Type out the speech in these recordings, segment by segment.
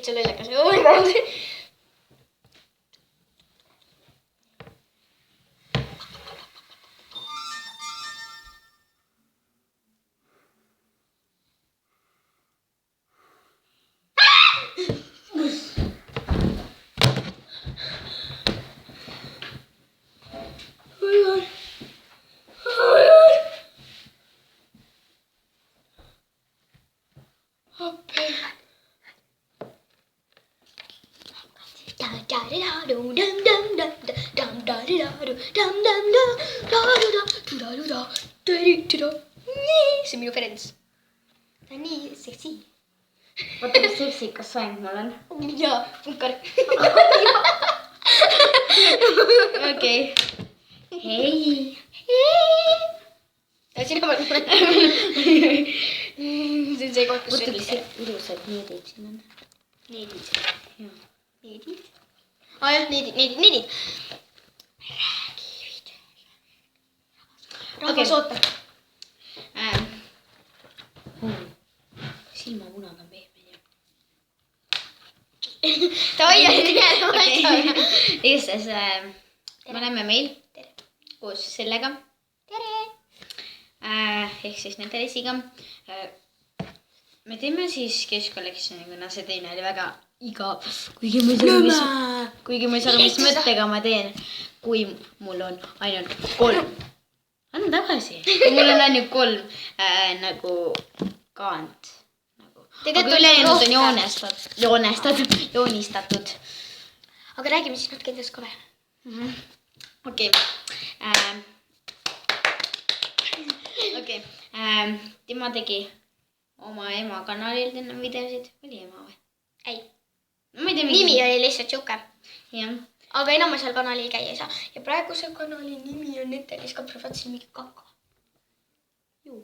täitsa lollakas. Oh my god. See on minu Ferenc. Ta on nii seksi. Vaata, kas seksikas soeng mul on. Jaa, punkar. Okei. Hei. Sina pead mulle. See on see koht, kus Võtta, söödid. mis ilusad needid siin on. Needid. Needid. Jah, needid. Rahvas ootab. Silmamunad on pehmed ja. Ta hoiab Igatahes me oleme meil koos sellega. Tere! Ehk siis Natalisiga. Me teeme siis keskkollektsiooni, kuna see teine oli väga igav. Kuigi ma ei saa, mis mõttega ma teen, kui mul on ainult 3. Anna tagasi. Kui mul on ainult 3 nagu kaant. Aga ülejäänud on joonistatud. Aga räägime siis natuke endast ka või? Okei. Tema tegi oma ema kanalil enne videosid. Oli ema või? Ei. Ma ei tea, Nimi oli lihtsalt siuke. Jah. Aga enam ma seal kanalil käia ei saa. Ja praeguse kanali nimi on Nete, kes ka prüvatsil mingi kaka. Juu.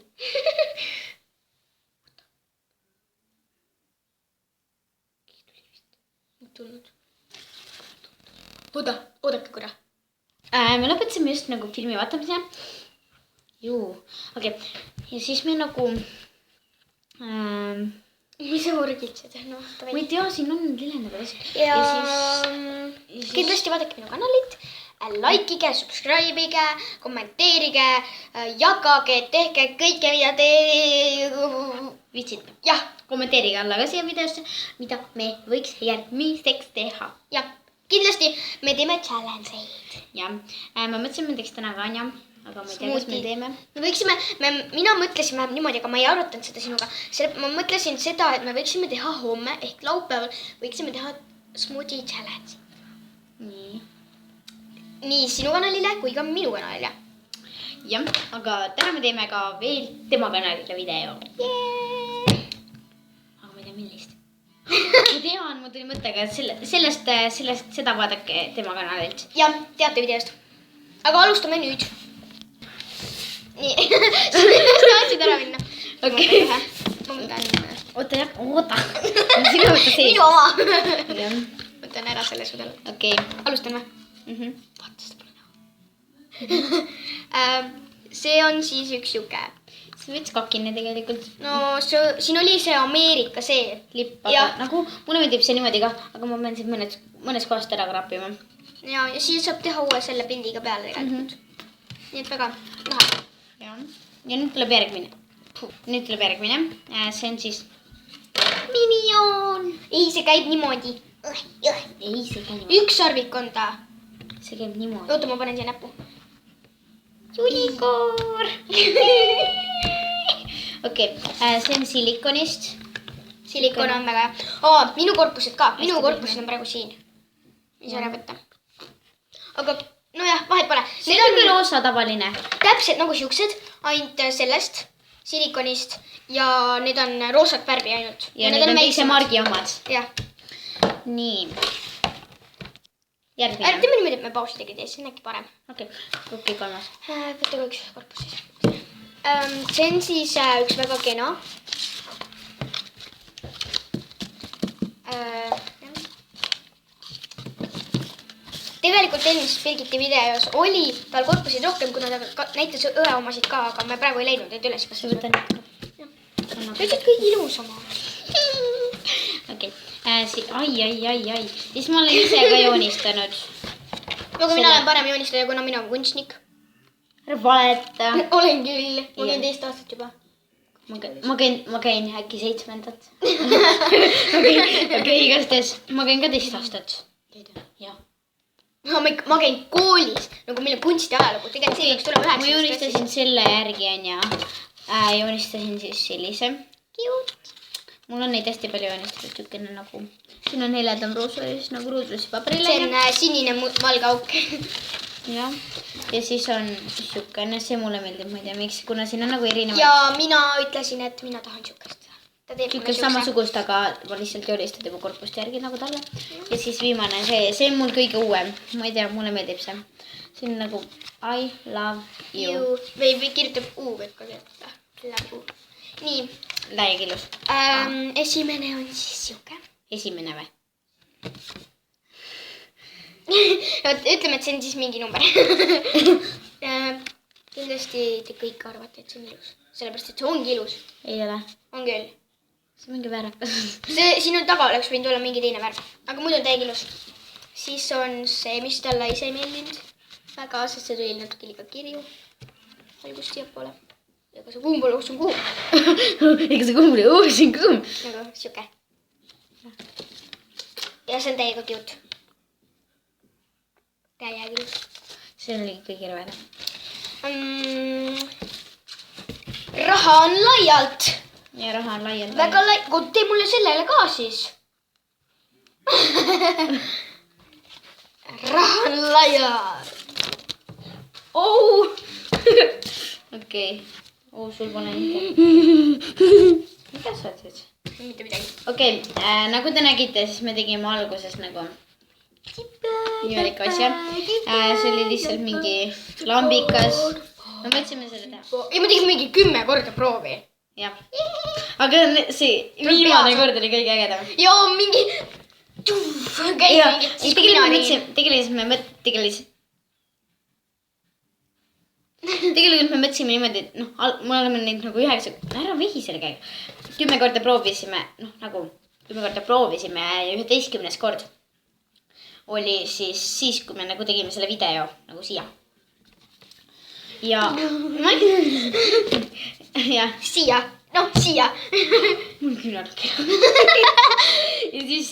Tulnud. Oodake korra. Me lõpetasime just nagu filmi vaatamise. Okei. Ja siis me nagu... Mis see urgitsed? Ma ei tea, siin on lillendab asjad. Ja kindlasti vaadake minu kanalit. Likeige, subscribe'ige, kommenteerige, jagage, tehke kõike, mida te viitsite. Jah. Kommenteerige alla ka siia videosse, mida me võiks järgmiseks teha. Ja kindlasti me teeme challenge'id. Ja ma mõtlesin, me teeks täna ka, aga ma ei tea, kas me teeme. Me võiksime, mina mõtlesin vähem niimoodi, aga ma ei arutanud seda sinuga. Ma mõtlesin seda, et me võiksime teha homme ehk laupäeval, võiksime teha smoothie challenge. Nii sinu kanalile kui ka minu kanalile. Jah, aga täna me teeme ka veel tema kanalile video. Aga ma ei tea, millist. Ma tean, mul tuli mõttega, et seda vaadake tema kanalilt. Jah, teate videost. Aga alustame nüüd. Nii, sa tahtsid ära minna. Okei. Ma mõtlen. Oota. Sina võtta sees. Minu oma. Mõtlen ära selle sudele. Okei. Alustan või? Vaata seda pole näha. See on siis üks juke. See on veits kakine tegelikult. No siin oli see Ameerika see lipp, aga nagu mulle meeldib see niimoodi ka, aga ma pean siin mõnes kohast ära kraapima. Ja siis saab teha uue selle pildiga peale tegelikult. Nii et väga lahe. Ja nüüd tuleb järgmine. See on siis Minion. Ei, see käib niimoodi. Ei, see käib niimoodi. Üks sarvik on ta. See käib niimoodi. Oota, ma panen siia näppu. Unicorn. Okei, see on silikonist. Silikon on väga hea. Minu korpused ka. Minu korpused on praegu siin. Ei saa ära võtta. Aga nojah, vahet pole. See on küll roosa tavaline. Täpselt nagu siuksed, ainult sellest silikonist ja need on roosat värvi ainult. Ja need on teise margi omad. Jah. Nii. Järgmine. Teeme niimoodi, et me pausi tegi tees, see on äkki parem. Okei, 3. Võtta ka üks korpus siis. See on siis üks väga kena. Tegelikult eelmises Birgiti videos oli tal korpusid rohkem, kuna ta näitas õe omasid ka, aga me praegu ei leidnud neid üles. Võtan. See on kõige ilusama. Okei. ai. Siis ma olen ise ka joonistanud. aga mina olen parem joonistaja, kuna mina olen kunstnik. Ära valeta. olen küll, ma käin 10 aastat juba. Ma käin äkki 7. Okei, igastahes. Ma käin ka 10 aastat. Jah. ma käin koolis, nagu meil on kunstiajalugu, tegelikult see peaks tulema 9. Ma joonistasin selle järgi, onja. Joonistasin siis sellise. Cute. Mul on neid hästi palju joonistatud, tükene nagu. Siin on heledam roosa ja siis nagu ruudlusipaberile. See on sinine valge auk. Jah. Ja siis on siukene, see mulle meeldib, ma ei tea miks, kuna siin on nagu erinevad. Ja mina ütlesin, et mina tahan siukest. Siukest samasugust, aga ma lihtsalt joonistad juba korpust järgi nagu talle. Ja siis viimane, see on mul kõige uuem. Ma ei tea, mulle meeldib see. See on nagu I love you. Või kirjutab U võib ka kirjutada. Nii. Täiega ilus. Esimene on siis siuke. Esimene või? Ütleme, et see on siis mingi number. Kindlasti te kõik arvate, et see on ilus. Sellepärast, et see ongi ilus. Ei ole. On küll. See on mingi väärakas. Sinu taga oleks võinud olla mingi teine värv. Aga muidu on täiega ilus. Siis on see, mis talle ise ei meeldinud. Väga, sest see tuli natuke liiga kirju. Algust siia poole. Ega see kuum pole, kus on kuum. Ega see kuum oli, see on kuum. Nagu siuke. Ja see on täiega cute. Täiega ilus. See oli kõige rõvedam. Raha on laialt. Ja raha on laialt. Väga laialt. Tee mulle sellele ka siis. Raha on laialt. Okei. Sul pole mitte. Mida sa teed? Mitte midagi. Okei, nagu te nägite, siis me tegime alguses nagu nimelikku asja. See oli lihtsalt mingi lambikas. Me võtsime selle teha. Ja me tegime mingi 10 korda proovi. Jah. Aga see viimane kord oli kõige ägedam. Ja mingi... Tegelikult me mõtlesime niimoodi, et me oleme neid nagu 9... Ära vihi selle käega. 10 korda proovisime, nagu 10 korda proovisime ja 11. kord oli siis, kui me nagu tegime selle video nagu siia. Ja... Siia. Siia. Mul küünalgi. Ja siis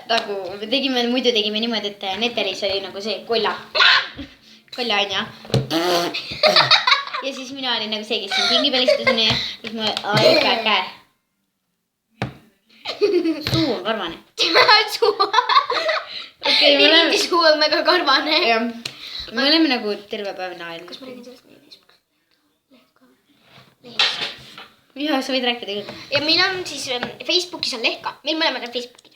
nagu muidu tegime niimoodi, et Netelis oli nagu see kolja onja. Ja siis mina olin nagu see, kes siin pingi peal istusin ja siis ma ikka käe. Suu on karvane. Eriti suu on väga karvane. Jah. Me oleme nagu terve päev naelnud. Kas ma räägin sellest meie Facebookis? Jah, sa võid rääkida küll. Ja meil on siis Facebookis on leht ka. Meil mõlemad on Facebookid.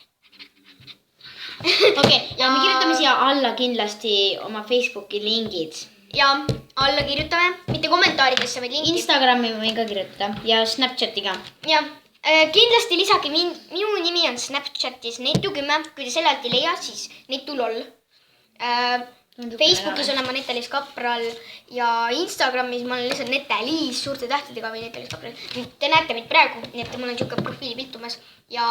Okei, ja me kirjutame siia alla kindlasti oma Facebooki lingid. Ja alla kirjutame, mitte kommentaaridesse, vaid lingid. Instagrami võin ka kirjutada ja Snapchati ka. Ja kindlasti lisage minu nimi on Snapchatis Netu10. Kui te selle alt ei leia, siis Netulol. Facebookis olen ma Netelis Kapral ja Instagramis ma olen lihtsalt Neteliis suurte tähtedega või Netelis Kapral. Te näete meid praegu, nii et mul on siuke profiilipilt umbes ja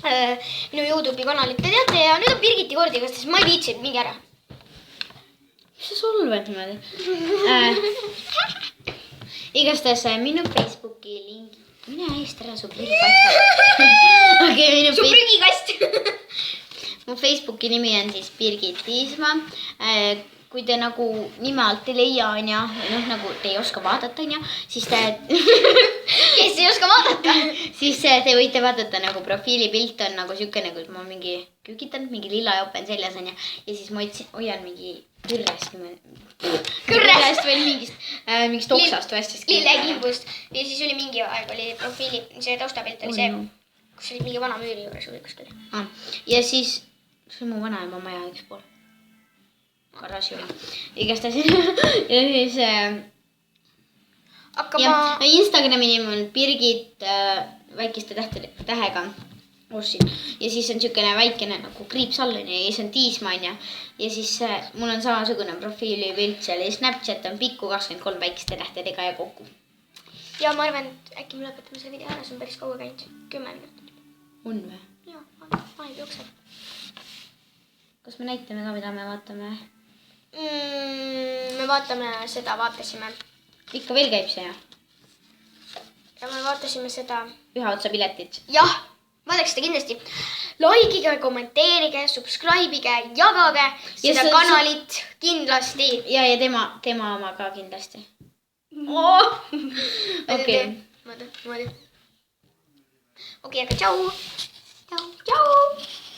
minu YouTube'i kanalit te teate ja nüüd on Birgiti kord igast, ma ei viitsinud, mingi ära. Mis sa solvad niimoodi? Igastahes minu Facebooki link. Mine eest ära, su prügikast. Su prügikast. Mu Facebooki nimi on siis Birgit Tiismaa. Kui te nagu nime alt ei leia, nagu te ei oska vaadata, siis te... Kes ei oska vaadata? Siis te võite vaadata nagu profiilipilt on nagu siuke, nagu ma mingi kükitan, mingi lilla jopen seljas on ja siis ma hoian mingi kõrrest veel mingist oksast vastast. Lillekimbust. Ja siis oli mingi aeg, oli profiili, see taustapilt oli see, kus oli mingi vana müüri juures või kuskil. Ja siis, see on mu vanaema maja üks pool. Garaaži oma. Igastahes. Ja siis... Instagrami nimi on Birgit väikeste tähega Ossin. Ja siis on siukene väikene nagu kriips all ja siis on Tiismaa ja siis mul on samasugune profiilipilt seal ja Snapchat on pikku 23 väikeste tähtedega ja kokku. Ja ma arvan, et äkki me lõpetame selle video ära, see on päris kaua käinud. 10 minutit. On või? Jaa, on. aeg jookseb. kas me näitame ka, mida me vaatame? Me vaatasime. ikka veel käib see, jah? Ja me vaatasime seda. Ühe otsa piletit. Jah, vaadake seda kindlasti. Likeige, kommenteerige, subscribe'ige, jagage seda kanalit kindlasti. Ja tema oma ka kindlasti. Okei, aga tšau. Tšau.